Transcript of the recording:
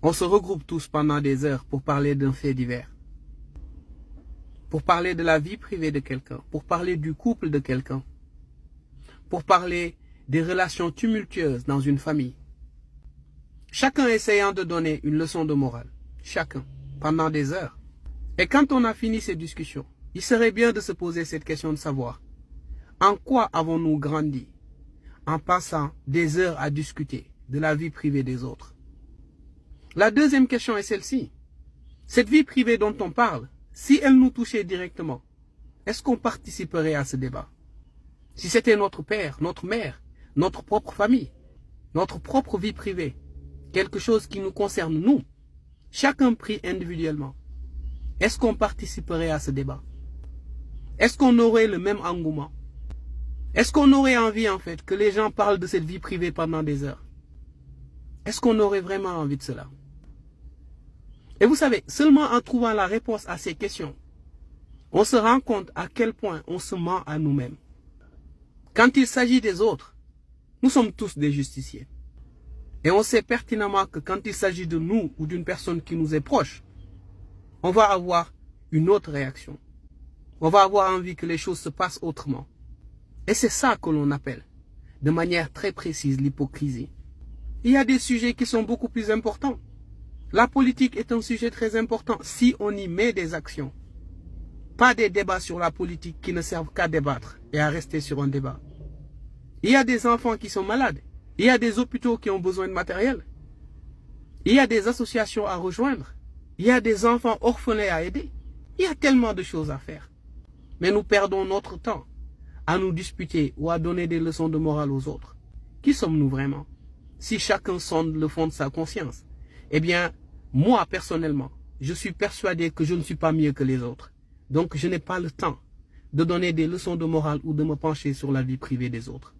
On se regroupe tous pendant des heures pour parler d'un fait divers, pour parler de la vie privée de quelqu'un, pour parler du couple de quelqu'un, pour parler des relations tumultueuses dans une famille. Chacun essayant de donner une leçon de morale, chacun, pendant des heures. Et quand on a fini ces discussions, il serait bien de se poser cette question de savoir en quoi avons-nous grandi en passant des heures à discuter de la vie privée des autres. La deuxième question est celle-ci. Cette vie privée dont on parle, si elle nous touchait directement, est-ce qu'on participerait à ce débat? Si c'était notre père, notre mère, notre propre famille, notre propre vie privée, quelque chose qui nous concerne nous, chacun pris individuellement, est-ce qu'on participerait à ce débat? Est-ce qu'on aurait le même engouement? Est-ce qu'on aurait envie en fait que les gens parlent de cette vie privée pendant des heures? Est-ce qu'on aurait vraiment envie de cela? Et vous savez, seulement en trouvant la réponse à ces questions, on se rend compte à quel point on se ment à nous-mêmes. Quand il s'agit des autres, nous sommes tous des justiciers. Et on sait pertinemment que quand il s'agit de nous ou d'une personne qui nous est proche, on va avoir une autre réaction. On va avoir envie que les choses se passent autrement. Et c'est ça que l'on appelle, de manière très précise, l'hypocrisie. Il y a des sujets qui sont beaucoup plus importants. La politique est un sujet très important si on y met des actions. Pas des débats sur la politique qui ne servent qu'à débattre et à rester sur un débat. Il y a des enfants qui sont malades. Il y a des hôpitaux qui ont besoin de matériel. Il y a des associations à rejoindre. Il y a des enfants orphelins à aider. Il y a tellement de choses à faire. Mais nous perdons notre temps à nous disputer ou à donner des leçons de morale aux autres. Qui sommes-nous vraiment? Si chacun sonde le fond de sa conscience, eh bien, moi, personnellement, je suis persuadé que je ne suis pas mieux que les autres. Donc, je n'ai pas le temps de donner des leçons de morale ou de me pencher sur la vie privée des autres.